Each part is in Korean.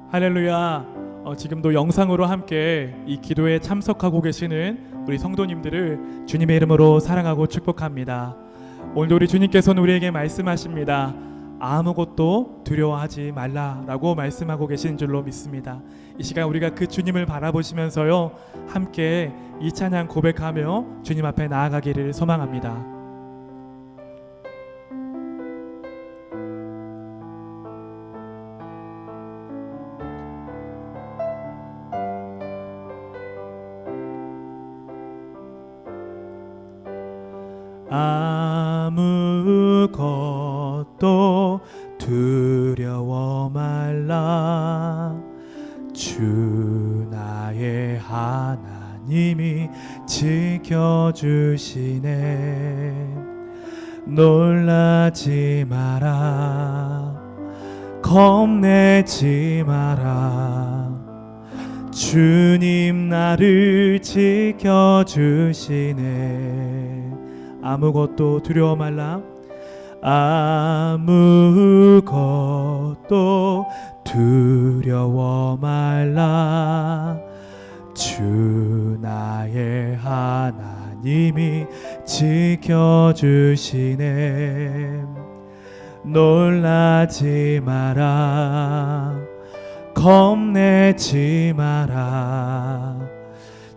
할렐루야. 지금도 영상으로 함께 이 기도에 참석하고 계시는 우리 성도님들을 주님의 이름으로 사랑하고 축복합니다. 오늘도 우리 주님께서는 우리에게 말씀하십니다. 아무것도 두려워하지 말라라고 말씀하고 계신 줄로 믿습니다. 이 시간 우리가 그 주님을 바라보시면서요, 함께 이 찬양 고백하며 주님 앞에 나아가기를 소망합니다. 아무것도 두려워 말라. 주 나의 하나님이 지켜주시네. 놀라지 마라. 겁내지 마라. 주님 나를 지켜주시네. 아무것도 두려워 말라. 아무것도 두려워 말라. 주 나의 하나님이 지켜주시네. 놀라지 마라. 겁내지 마라.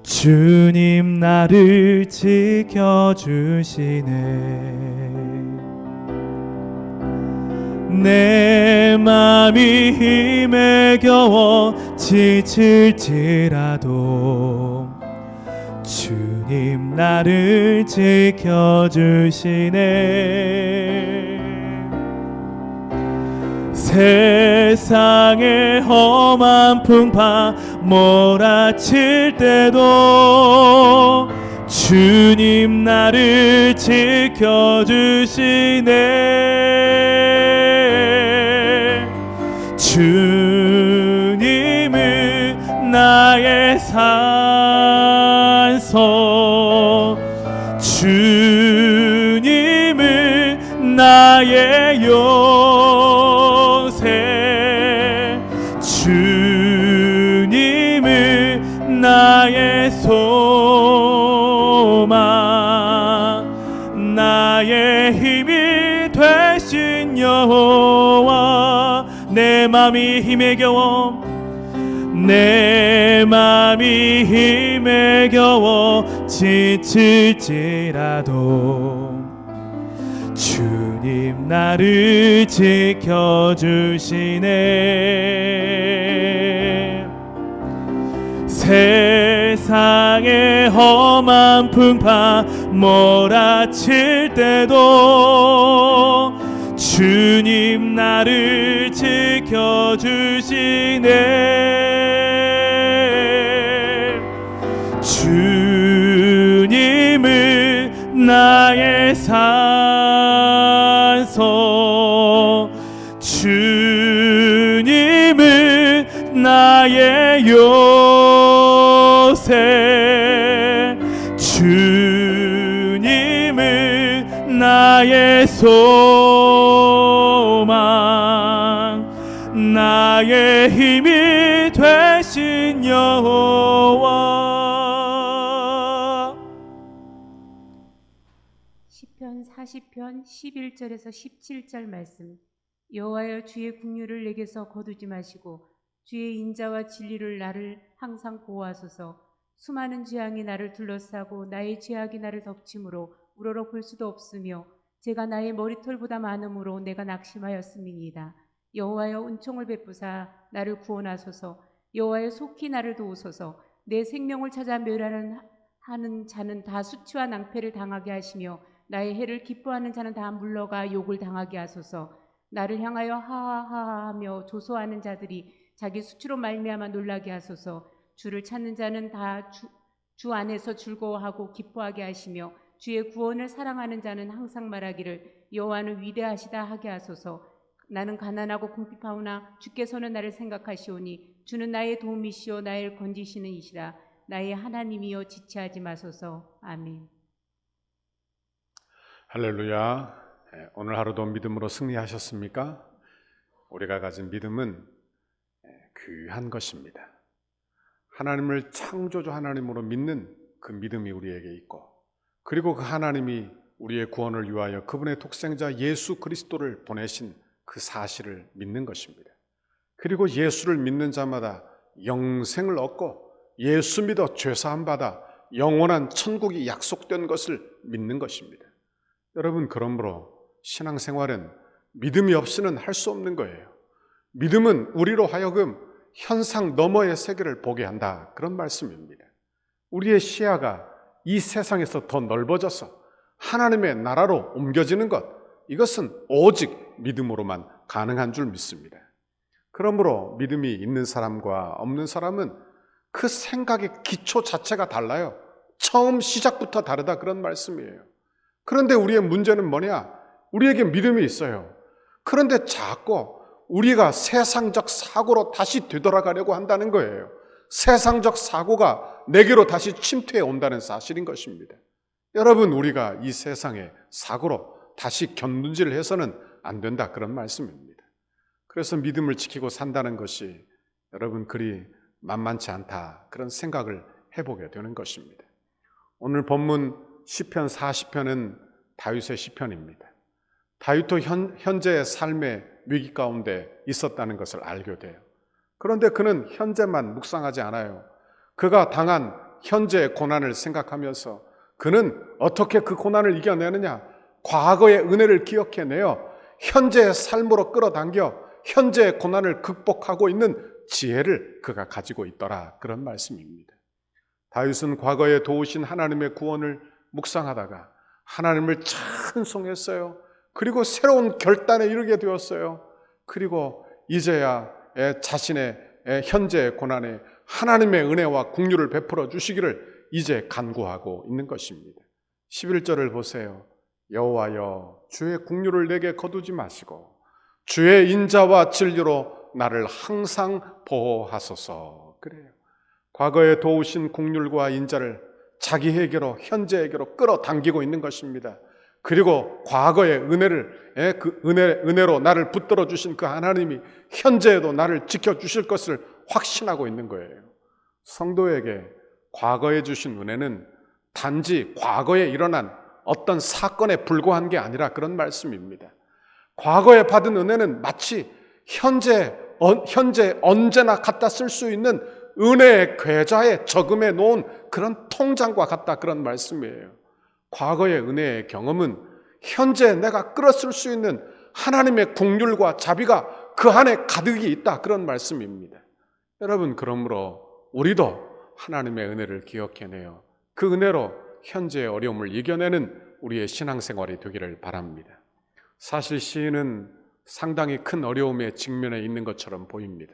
주님 나를 지켜주시네. 내 맘이 힘에 겨워 지칠지라도 주님 나를 지켜주시네. 세상의 험한 풍파 몰아칠 때도 주님 나를 지켜주시네. 주님은 나의 산소, 주님은 나의 요새, 주님은 나의 소망, 나의 힘이 되신 여호와. 내 맘이 힘에 겨워, 내 맘이 힘에 겨워 지칠지라도 주님 나를 지켜주시네. 세상의 험한 풍파 몰아칠 때도 주님 나를 지켜주시네. 주님은 나의 산소, 주님은 나의 요새, 주님은 나의 소망, 나의 힘이 되신 여호와. 시편 40편 11절에서 17절 말씀. 여호와여, 주의 긍휼을 내게서 거두지 마시고 주의 인자와 진리를 나를 항상 보호하소서. 수많은 재앙이 나를 둘러싸고 나의 죄악이 나를 덮침으로 우러러 볼 수도 없으며 제가 나의 머리털보다 많음으로 내가 낙심하였음이니이다. 여호와여, 은총을 베푸사 나를 구원하소서. 여호와여, 속히 나를 도우소서. 내 생명을 찾아 멸하는 하는 자는 다 수치와 낭패를 당하게 하시며 나의 해를 기뻐하는 자는 다 물러가 욕을 당하게 하소서. 나를 향하여 하하하하하며 조소하는 자들이 자기 수치로 말미암아 놀라게 하소서. 주를 찾는 자는 다 주 안에서 즐거워하고 기뻐하게 하시며 주의 구원을 사랑하는 자는 항상 말하기를 여호와는 위대하시다 하게 하소서. 나는 가난하고 궁핍하오나 주께서는 나를 생각하시오니 주는 나의 도움이시오 나를 건지시는 이시라. 나의 하나님이여, 지체하지 마소서. 아멘. 할렐루야. 오늘 하루도 믿음으로 승리하셨습니까? 우리가 가진 믿음은 귀한 것입니다. 하나님을 창조주 하나님으로 믿는 그 믿음이 우리에게 있고, 그리고 그 하나님이 우리의 구원을 위하여 그분의 독생자 예수 그리스도를 보내신 그 사실을 믿는 것입니다. 그리고 예수를 믿는 자마다 영생을 얻고 예수 믿어 죄사함 받아 영원한 천국이 약속된 것을 믿는 것입니다. 여러분, 그러므로 신앙생활은 믿음이 없이는 할 수 없는 거예요. 믿음은 우리로 하여금 현상 너머의 세계를 보게 한다, 그런 말씀입니다. 우리의 시야가 이 세상에서 더 넓어져서 하나님의 나라로 옮겨지는 것, 이것은 오직 믿음으로만 가능한 줄 믿습니다. 그러므로 믿음이 있는 사람과 없는 사람은 그 생각의 기초 자체가 달라요. 처음 시작부터 다르다, 그런 말씀이에요. 그런데 우리의 문제는 뭐냐? 우리에게 믿음이 있어요. 그런데 자꾸 우리가 세상적 사고로 다시 되돌아가려고 한다는 거예요. 세상적 사고가 내게로 다시 침투해 온다는 사실인 것입니다. 여러분, 우리가 이 세상의 사고로 다시 견눈질을 해서는 안 된다, 그런 말씀입니다. 그래서 믿음을 지키고 산다는 것이 여러분 그리 만만치 않다, 그런 생각을 해보게 되는 것입니다. 오늘 본문 시편 40편은 다윗의 시편입니다. 다윗도 현재의 삶의 위기 가운데 있었다는 것을 알게 돼요. 그런데 그는 현재만 묵상하지 않아요. 그가 당한 현재의 고난을 생각하면서 그는 어떻게 그 고난을 이겨내느냐, 과거의 은혜를 기억해내어 현재의 삶으로 끌어당겨 현재의 고난을 극복하고 있는 지혜를 그가 가지고 있더라, 그런 말씀입니다. 다윗은 과거에 도우신 하나님의 구원을 묵상하다가 하나님을 찬송했어요. 그리고 새로운 결단에 이르게 되었어요. 그리고 이제야 자신의 현재의 고난에 하나님의 은혜와 긍휼을 베풀어 주시기를 이제 간구하고 있는 것입니다. 11절을 보세요. 여호와여, 주의 긍휼을 내게 거두지 마시고 주의 인자와 진리로 나를 항상 보호하소서. 그래요. 과거에 도우신 긍휼과 인자를 자기에게로, 현재에게로 끌어당기고 있는 것입니다. 그리고 과거의 은혜로 나를 붙들어 주신 그 하나님이 현재에도 나를 지켜주실 것을 확신하고 있는 거예요. 성도에게 과거에 주신 은혜는 단지 과거에 일어난 어떤 사건에 불과한 게 아니라 그런 말씀입니다. 과거에 받은 은혜는 마치 현재 언제나 갖다 쓸 수 있는 은혜의 계좌에 저금해 놓은 그런 통장과 같다, 그런 말씀이에요. 과거의 은혜의 경험은 현재 내가 끌어쓸 수 있는 하나님의 긍휼과 자비가 그 안에 가득이 있다, 그런 말씀입니다. 여러분, 그러므로 우리도 하나님의 은혜를 기억해내요. 그 은혜로 현재의 어려움을 이겨내는 우리의 신앙생활이 되기를 바랍니다. 사실 시인은 상당히 큰 어려움에 직면해 있는 것처럼 보입니다.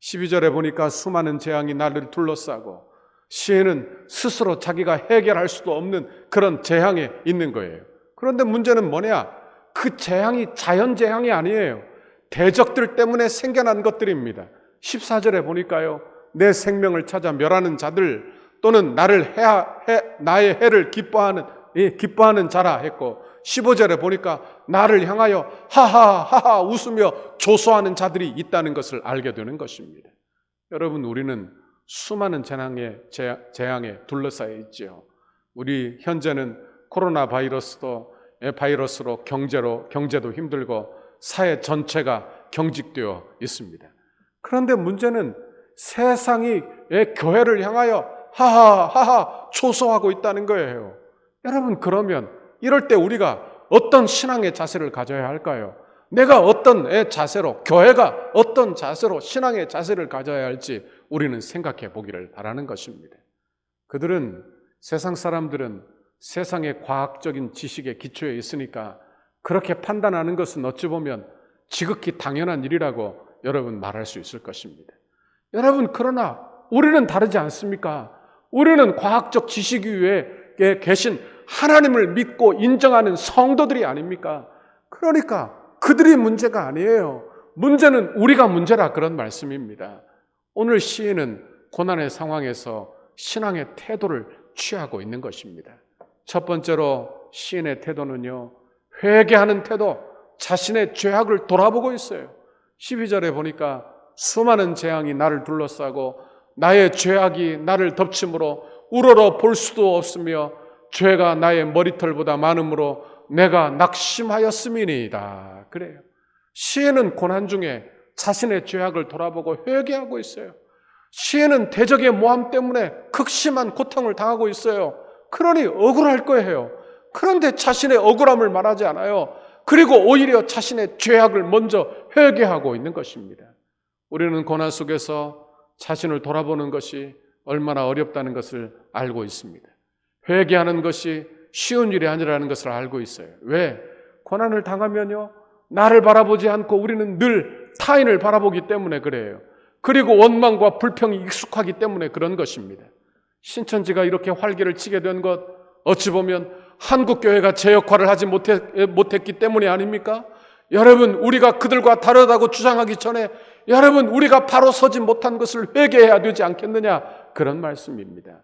12절에 보니까 수많은 재앙이 나를 둘러싸고 시인은 스스로 자기가 해결할 수도 없는 그런 재앙에 있는 거예요. 그런데 문제는 뭐냐? 그 재앙이 자연재앙이 아니에요. 대적들 때문에 생겨난 것들입니다. 14절에 보니까요, 내 생명을 찾아 멸하는 자들 또는 나의 해를 기뻐하는 자라 했고, 15절에 보니까 나를 향하여 하하하하 웃으며 조소하는 자들이 있다는 것을 알게 되는 것입니다. 여러분, 우리는 수많은 재앙에 둘러싸여 있지요. 우리 현재는 코로나 바이러스로 경제도 힘들고 사회 전체가 경직되어 있습니다. 그런데 문제는 세상이 교회를 향하여 하하하하 초소하고 있다는 거예요. 여러분, 그러면 이럴 때 우리가 어떤 신앙의 자세를 가져야 할까요? 내가 어떤 자세로, 교회가 어떤 자세로 신앙의 자세를 가져야 할지 우리는 생각해 보기를 바라는 것입니다. 세상 사람들은 세상의 과학적인 지식에 기초해 있으니까 그렇게 판단하는 것은 어찌 보면 지극히 당연한 일이라고 여러분 말할 수 있을 것입니다. 여러분, 그러나 우리는 다르지 않습니까? 우리는 과학적 지식 위에 계신 하나님을 믿고 인정하는 성도들이 아닙니까? 그러니까 그들이 문제가 아니에요. 문제는 우리가 문제라, 그런 말씀입니다. 오늘 시인은 고난의 상황에서 신앙의 태도를 취하고 있는 것입니다. 첫 번째로 시인의 태도는요, 회개하는 태도, 자신의 죄악을 돌아보고 있어요. 12절에 보니까 수많은 재앙이 나를 둘러싸고 나의 죄악이 나를 덮침으로 우러러 볼 수도 없으며 죄가 나의 머리털보다 많으므로 내가 낙심하였음이니이다. 그래요. 시인은 고난 중에 자신의 죄악을 돌아보고 회개하고 있어요. 시인은 대적의 모함 때문에 극심한 고통을 당하고 있어요. 그러니 억울할 거예요. 그런데 자신의 억울함을 말하지 않아요. 그리고 오히려 자신의 죄악을 먼저 회개하고 있는 것입니다. 우리는 고난 속에서 자신을 돌아보는 것이 얼마나 어렵다는 것을 알고 있습니다. 회개하는 것이 쉬운 일이 아니라는 것을 알고 있어요. 왜? 고난을 당하면요, 나를 바라보지 않고 우리는 늘 타인을 바라보기 때문에 그래요. 그리고 원망과 불평이 익숙하기 때문에 그런 것입니다. 신천지가 이렇게 활기를 치게 된 것, 어찌 보면 한국교회가 제 역할을 하지 못했기 때문이 아닙니까? 여러분, 우리가 그들과 다르다고 주장하기 전에 여러분, 우리가 바로 서지 못한 것을 회개해야 되지 않겠느냐, 그런 말씀입니다.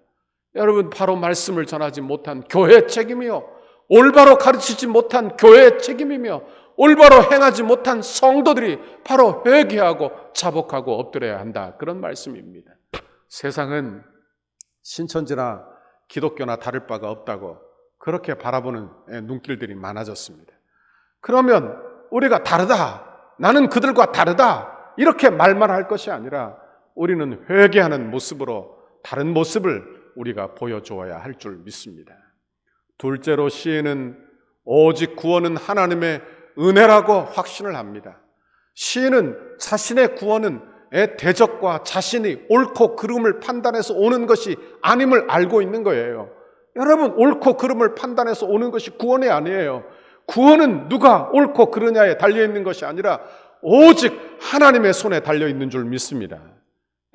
여러분, 바로 말씀을 전하지 못한 교회의 책임이요, 올바로 가르치지 못한 교회의 책임이며 올바로 행하지 못한 성도들이 바로 회개하고 자복하고 엎드려야 한다, 그런 말씀입니다. 세상은 신천지나 기독교나 다를 바가 없다고 그렇게 바라보는 눈길들이 많아졌습니다. 그러면 우리가 다르다, 나는 그들과 다르다, 이렇게 말만 할 것이 아니라 우리는 회개하는 모습으로 다른 모습을 우리가 보여주어야 할 줄 믿습니다. 둘째로 시인은 오직 구원은 하나님의 은혜라고 확신을 합니다. 시인은 자신의 구원은 대적과 자신이 옳고 그름을 판단해서 오는 것이 아님을 알고 있는 거예요. 여러분, 옳고 그름을 판단해서 오는 것이 구원이 아니에요. 구원은 누가 옳고 그르냐에 달려있는 것이 아니라 오직 하나님의 손에 달려있는 줄 믿습니다.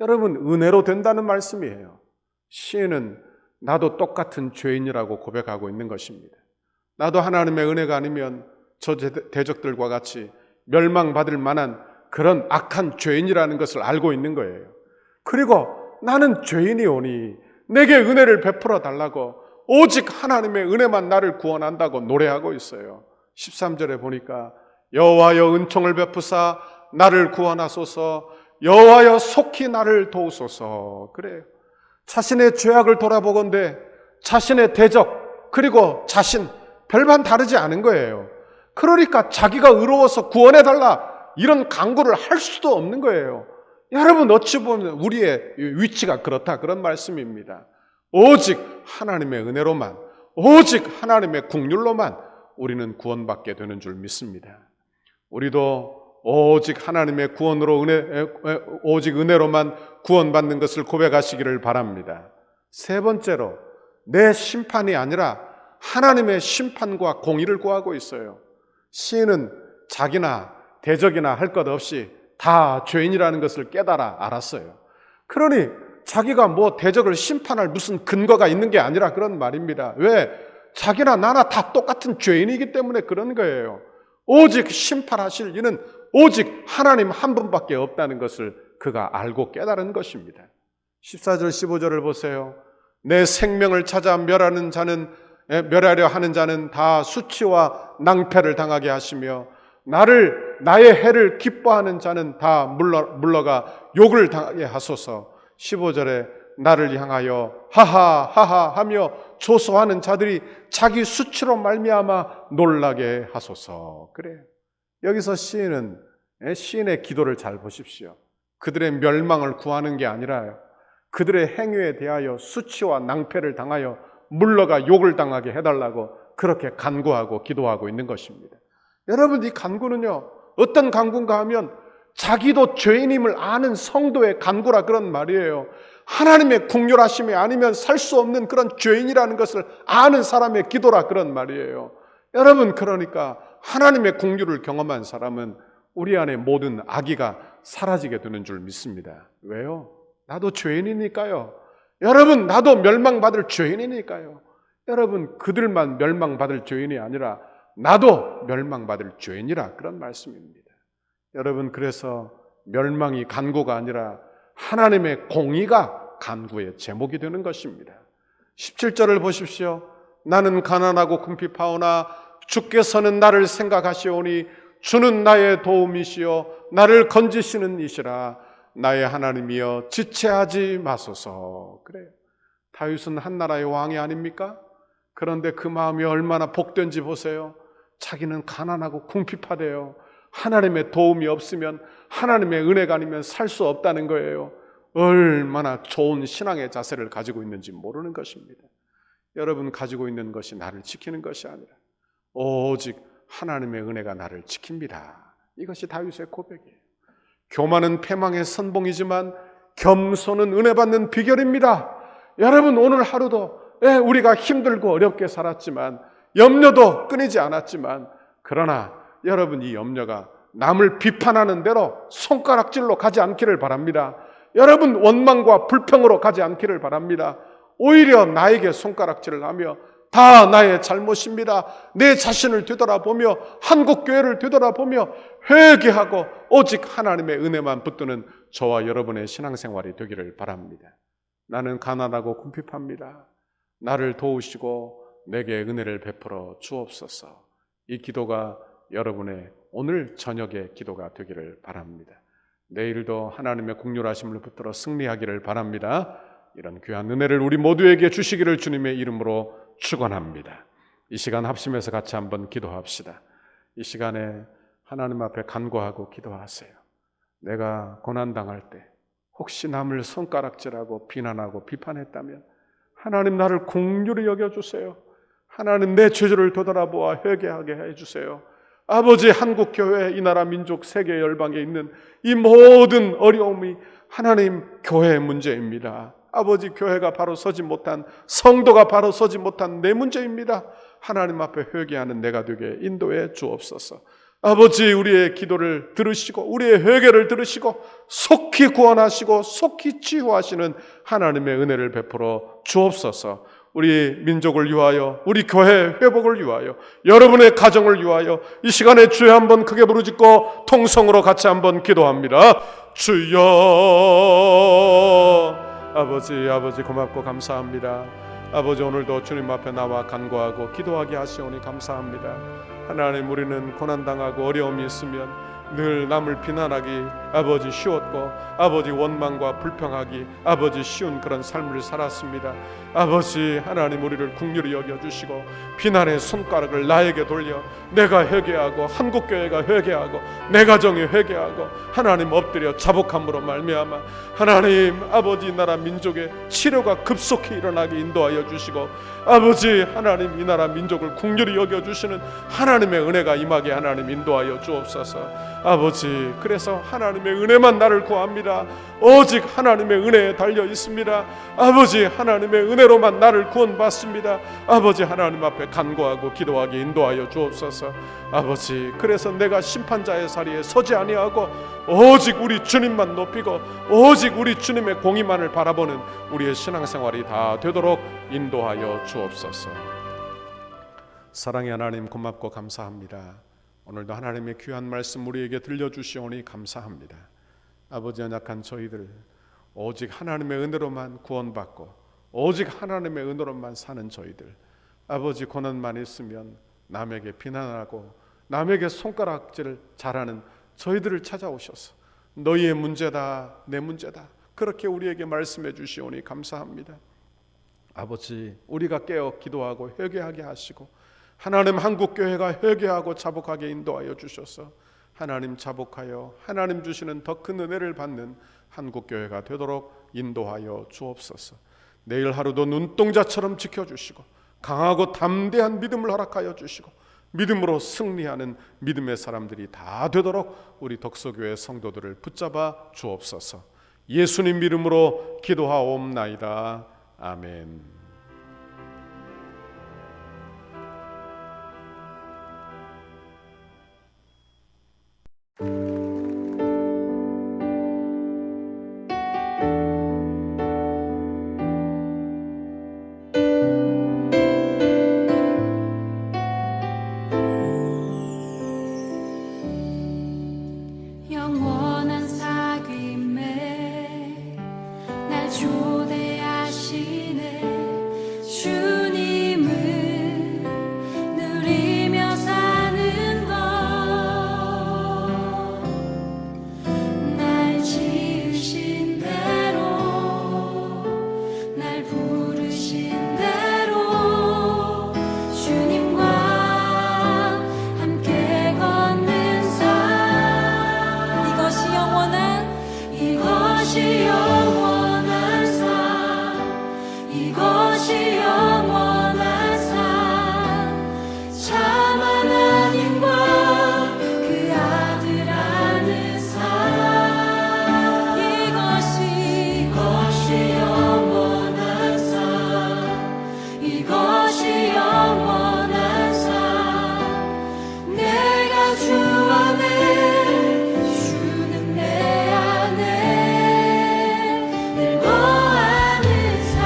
여러분, 은혜로 된다는 말씀이에요. 시인은 나도 똑같은 죄인이라고 고백하고 있는 것입니다. 나도 하나님의 은혜가 아니면 저 대적들과 같이 멸망받을 만한 그런 악한 죄인이라는 것을 알고 있는 거예요. 그리고 나는 죄인이오니 내게 은혜를 베풀어 달라고 오직 하나님의 은혜만 나를 구원한다고 노래하고 있어요. 13절에 보니까 여호와여 은총을 베푸사 나를 구원하소서, 여호와여 속히 나를 도우소서. 그래요. 자신의 죄악을 돌아보건대 자신의 대적 그리고 자신 별반 다르지 않은 거예요. 그러니까 자기가 의로워서 구원해달라 이런 간구를 할 수도 없는 거예요. 여러분, 어찌 보면 우리의 위치가 그렇다, 그런 말씀입니다. 오직 하나님의 은혜로만, 오직 하나님의 긍휼로만 우리는 구원받게 되는 줄 믿습니다. 우리도 오직 하나님의 구원으로 오직 은혜로만 구원받는 것을 고백하시기를 바랍니다. 세 번째로, 내 심판이 아니라 하나님의 심판과 공의를 구하고 있어요. 시인은 자기나 대적이나 할 것 없이 다 죄인이라는 것을 깨달아 알았어요. 그러니 자기가 뭐 대적을 심판할 무슨 근거가 있는 게 아니라 그런 말입니다. 왜? 자기나 나나 다 똑같은 죄인이기 때문에 그런 거예요. 오직 심판하실 이는 오직 하나님 한 분밖에 없다는 것을 그가 알고 깨달은 것입니다. 14절 15절을 보세요. 내 생명을 찾아 멸하려 하는 자는 다 수치와 낭패를 당하게 하시며 나의 해를 기뻐하는 자는 다 물러가 욕을 당하게 하소서. 15절에 나를 향하여 하하 하며 조소하는 자들이 자기 수치로 말미암아 놀라게 하소서. 그래요. 여기서 시인의 기도를 잘 보십시오. 그들의 멸망을 구하는 게 아니라 그들의 행위에 대하여 수치와 낭패를 당하여 물러가 욕을 당하게 해달라고 그렇게 간구하고 기도하고 있는 것입니다. 여러분, 이 간구는요, 어떤 간구인가 하면 자기도 죄인임을 아는 성도의 간구라 그런 말이에요. 하나님의 긍휼하심이 아니면 살 수 없는 그런 죄인이라는 것을 아는 사람의 기도라 그런 말이에요. 여러분, 그러니까 하나님의 긍휼을 경험한 사람은 우리 안에 모든 악의가 사라지게 되는 줄 믿습니다. 왜요? 나도 죄인이니까요. 여러분, 나도 멸망받을 죄인이니까요. 여러분, 그들만 멸망받을 죄인이 아니라 나도 멸망받을 죄인이라 그런 말씀입니다. 여러분, 그래서 멸망이 간구가 아니라 하나님의 공의가 간구의 제목이 되는 것입니다. 17절을 보십시오. 나는 가난하고 궁핍하오나 주께서는 나를 생각하시오니 주는 나의 도움이시요 나를 건지시는 이시라. 나의 하나님이여 지체하지 마소서. 그래요. 다윗은 한 나라의 왕이 아닙니까? 그런데 그 마음이 얼마나 복된지 보세요. 자기는 가난하고 궁핍하대요. 하나님의 도움이 없으면, 하나님의 은혜가 아니면 살 수 없다는 거예요. 얼마나 좋은 신앙의 자세를 가지고 있는지 모르는 것입니다. 여러분 가지고 있는 것이 나를 지키는 것이 아니라 오직 하나님의 은혜가 나를 지킵니다. 이것이 다윗의 고백이에요. 교만은 패망의 선봉이지만 겸손은 은혜 받는 비결입니다. 여러분 오늘 하루도 우리가 힘들고 어렵게 살았지만, 염려도 끊이지 않았지만, 그러나 여러분 이 염려가 남을 비판하는 대로 손가락질로 가지 않기를 바랍니다. 여러분 원망과 불평으로 가지 않기를 바랍니다. 오히려 나에게 손가락질을 하며 다 나의 잘못입니다, 내 자신을 되돌아보며 한국교회를 되돌아보며 회개하고 오직 하나님의 은혜만 붙드는 저와 여러분의 신앙생활이 되기를 바랍니다. 나는 가난하고 궁핍합니다. 나를 도우시고 내게 은혜를 베풀어 주옵소서. 이 기도가 여러분의 오늘 저녁의 기도가 되기를 바랍니다. 내일도 하나님의 긍휼하심을 붙들어 승리하기를 바랍니다. 이런 귀한 은혜를 우리 모두에게 주시기를 주님의 이름으로 축원합니다. 이 시간 합심해서 같이 한번 기도합시다. 이 시간에 하나님 앞에 간구하고 기도하세요. 내가 고난당할 때 혹시 남을 손가락질하고 비난하고 비판했다면 하나님 나를 긍휼히 여겨주세요. 하나님 내 죄를 되돌아보아 회개하게 해주세요. 아버지, 한국교회, 이 나라 민족, 세계 열방에 있는 이 모든 어려움이 하나님 교회의 문제입니다. 아버지, 교회가 바로 서지 못한, 성도가 바로 서지 못한 내 문제입니다. 하나님 앞에 회개하는 내가 되게 인도해 주옵소서. 아버지, 우리의 기도를 들으시고 우리의 회개를 들으시고 속히 구원하시고 속히 치유하시는 하나님의 은혜를 베풀어 주옵소서. 우리 민족을 위하여, 우리 교회 회복을 위하여, 여러분의 가정을 위하여 이 시간에 주여 한번 크게 부르짖고 통성으로 같이 한번 기도합니다. 주여. 아버지 고맙고 감사합니다. 아버지, 오늘도 주님 앞에 나와 간구하고 기도하게 하시오니 감사합니다. 하나님, 우리는 고난당하고 어려움이 있으면 늘 남을 비난하기 아버지 쉬웠고, 아버지 원망과 불평하기 아버지 쉬운 그런 삶을 살았습니다. 아버지 하나님, 우리를 긍휼히 여겨주시고 비난의 손가락을 나에게 돌려 내가 회개하고 한국교회가 회개하고 내 가정이 회개하고 하나님 엎드려 자복함으로 말미암아 하나님 아버지 나라 민족의 치료가 급속히 일어나게 인도하여 주시고, 아버지 하나님 이 나라 민족을 긍휼히 여겨주시는 하나님의 은혜가 임하게 하나님 인도하여 주옵소서. 아버지, 그래서 하나님의 은혜만 나를 구합니다. 오직 하나님의 은혜에 달려 있습니다. 아버지, 하나님의 은혜로만 나를 구원받습니다. 아버지, 하나님 앞에 간구하고 기도하게 인도하여 주옵소서. 아버지, 그래서 내가 심판자의 자리에 서지 아니하고 오직 우리 주님만 높이고 오직 우리 주님의 공의만을 바라보는 우리의 신앙생활이 다 되도록 인도하여 주옵소서. 사랑의 하나님, 고맙고 감사합니다. 오늘도 하나님의 귀한 말씀 우리에게 들려주시오니 감사합니다. 아버지, 연약한 저희들 오직 하나님의 은혜로만 구원받고 오직 하나님의 은혜로만 사는 저희들, 아버지 고난만 있으면 남에게 비난하고 남에게 손가락질을 잘하는 저희들을 찾아오셔서 너희의 문제다, 내 문제다, 그렇게 우리에게 말씀해 주시오니 감사합니다. 아버지, 우리가 깨어 기도하고 회개하게 하시고 하나님 한국교회가 회개하고 자복하게 인도하여 주셔서 하나님 자복하여 하나님 주시는 더 큰 은혜를 받는 한국교회가 되도록 인도하여 주옵소서. 내일 하루도 눈동자처럼 지켜주시고 강하고 담대한 믿음을 허락하여 주시고 믿음으로 승리하는 믿음의 사람들이 다 되도록 우리 덕소교회 성도들을 붙잡아 주옵소서. 예수님 이름으로 기도하옵나이다. 아멘. 영원한 사귐에 날 초대하시네. 이것이 영원한 삶 참 하나님과 그 아들 안의 삶 이것이 영원한 삶 이것이 영원한 삶 내가 주 안에 주는 내 안에 늘 거하는 삶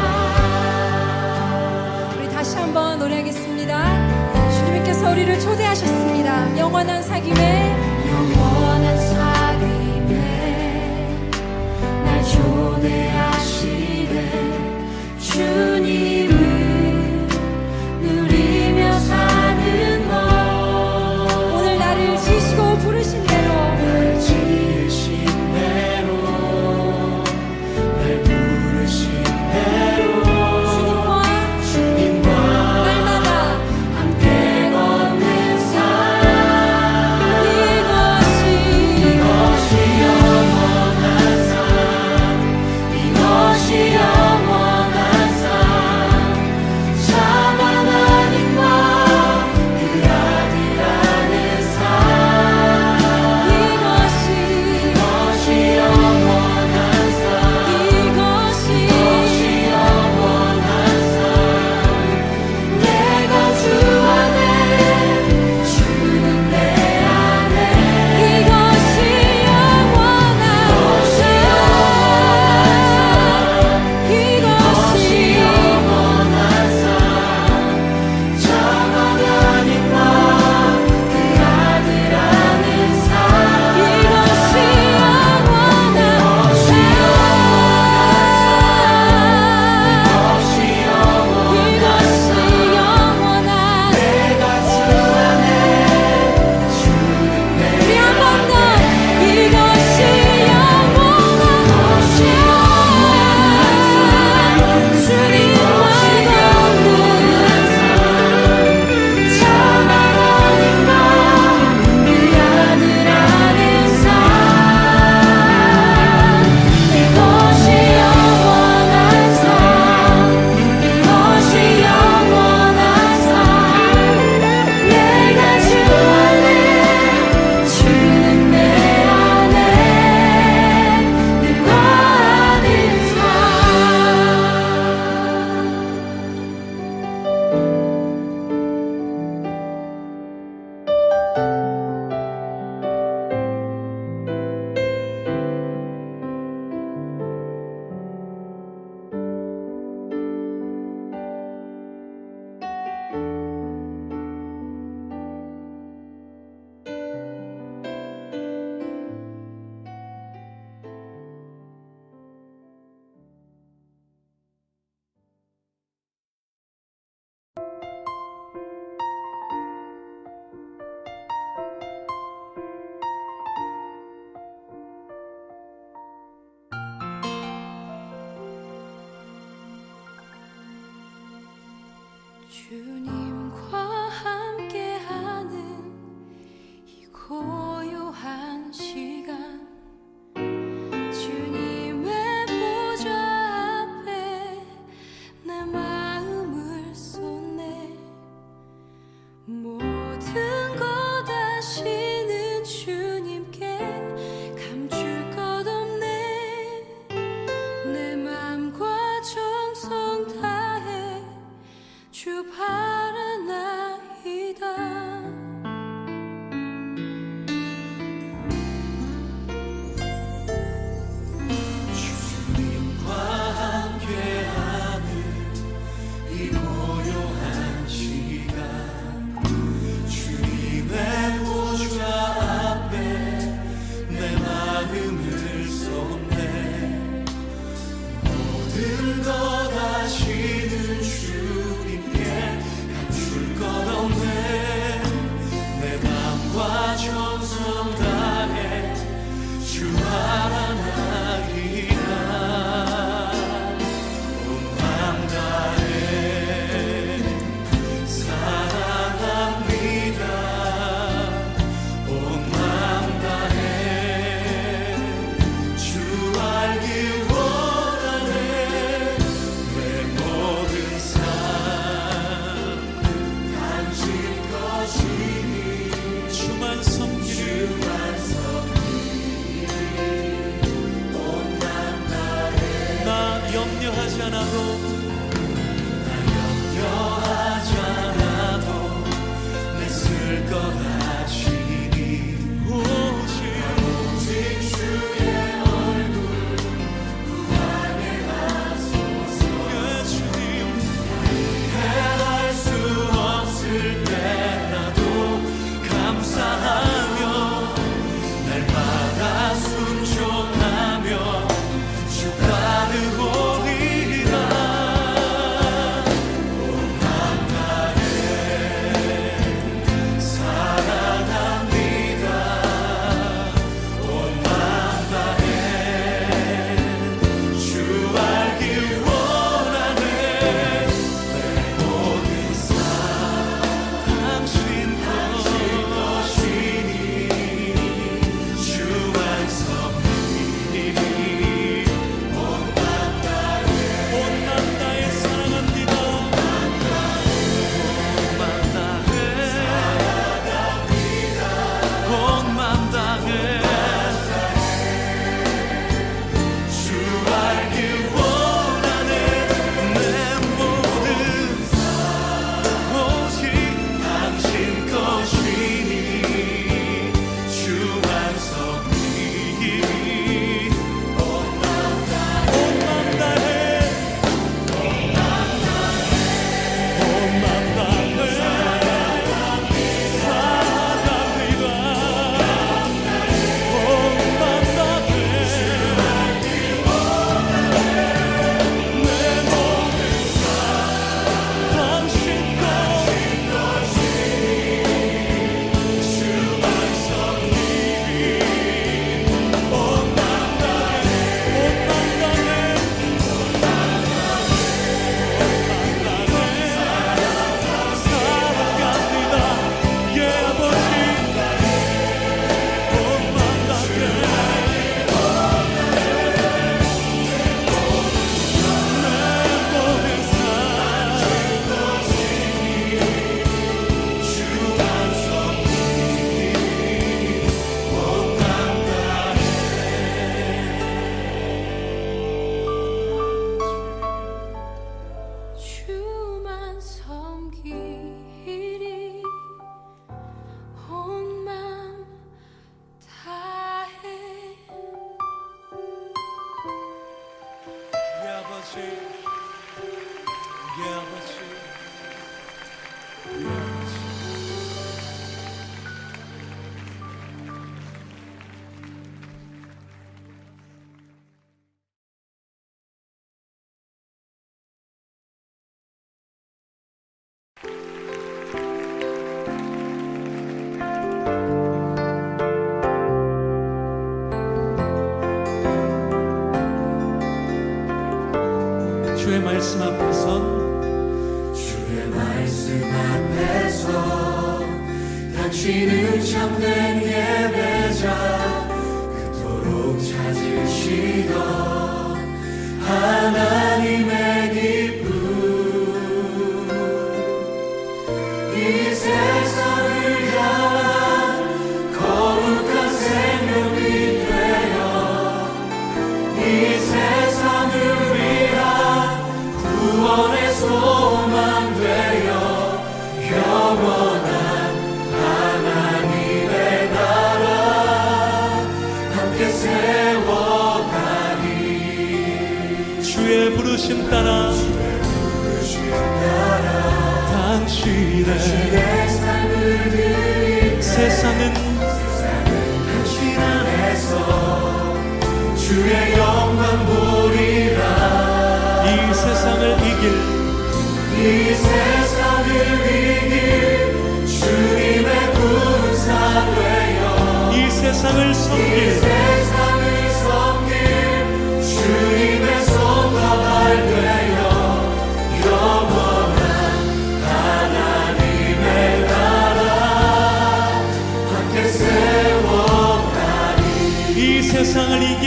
우리 다시 한번 노래하겠습니다. 주님께서 우리를 초대하셨습니다. 영원한 사귐에 영원한 사귐에 날 초대하시네 주님을 누리며 사는 것 오늘 나를 지시고 부르신 대로 날 지으신 대로 날 부르신 대로 주님과 날마다 함께 걷는 삶 이것이 영원한 삶 이것이 영원한 삶 참 하나님과 그 아들 안의 삶 이것이 영원한 삶 이것이 영원한 삶 내가 주 안에 주는 내 안에 이것이 영원한 삶 이것이 영원한 삶 참 하나님과 그 아들 안의 삶 이것이 영원한 삶 이것이 영원한 내가 주 안에 주는 내 우리 한 번 더 이것이 영원한 것이 주님과 걷는 삶 참 하나님과 그 아들 안의 삶 이것이 영원한 삶 이것이 영원한 삶 내가 주 안에 주는 내 안에 늘 거하는 삶 주님과 함께하는 이 고요한 시간 주님의 보좌 앞에 내 마음을 쏟네 모든 것 아시는 주님께 감출 것 없네 내 맘과 정성 다해 주 바라 나 아버지, 예 아버지. 주의 말씀 앞에서 주의 말씀 앞에서 당신은 참된 예배자 그토록 찾으시던 하나님의 기쁨 이 세상을 향한 거룩한 생명이 되어 이 세상을 위한 구원의 소망 되어 영원한 하나님의 나라 함께 세워가니 주의 부르심 따라 당신의 삶을 드릴 세상은 당신 안에서 주의 영광 보리라 이 세상을 이길 이 세상을 이길 주님의 군사 되어 이 세상을 이 섬길 세상을 섬길 주님의 손과 발 되어 영원한 하나님의 나라 함께 세워가니 이 세상을 이길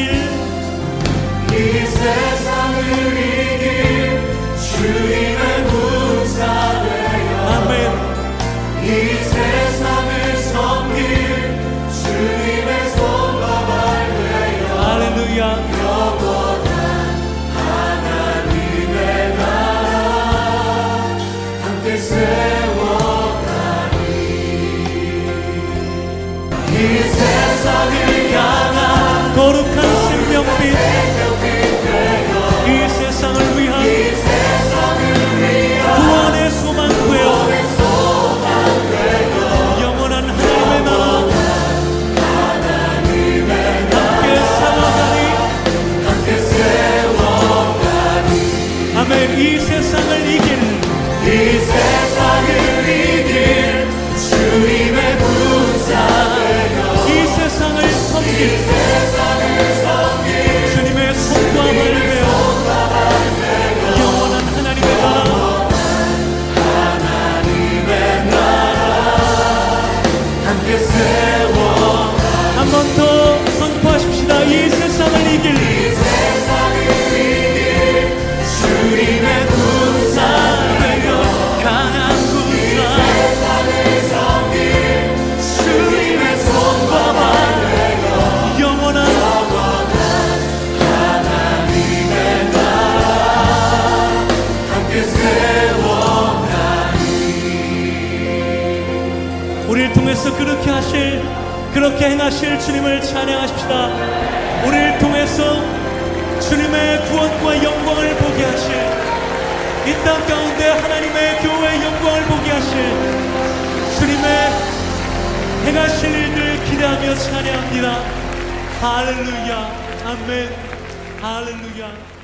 이 세상을 이길 주님의 군사 되어 아멘. 이 세상을 섬길 주님의 손과 발 되어 할렐루야. 영원한 하나님의 나라 함께 세워가니 이 세상을 향한 거룩한 생명빛 이 세상을 위한 구원의 소망 되어 영원한 하나님의 나라 함께 세워가니 아멘. 이 세상을 이길 이 세상을 이길 주님의 군사 되어 이 세상을 섬길 이 세상을 섬길 주님의 손과 발되어 영원한 하나님의 나라 하나님의 나라 함께 세워 한 번 더 선포하십시다. 이 세상을 이길 이 세상을 이길 주님의 군사 되어 강한 군사 세상을 섬길 주님의 손과 발 되어 영원한 하나님의 나라 함께 세워가니 우리를 통해서 그렇게 행하실 주님을 찬양하십시다. 우리를 통해서 주님의 구원과 영광을 보게 하실 이 땅 가운데 하나님의 교회의 영광을 보게 하실 주님의 행하실 일들 기대하며 찬양합니다. 할렐루야. 아멘. 할렐루야.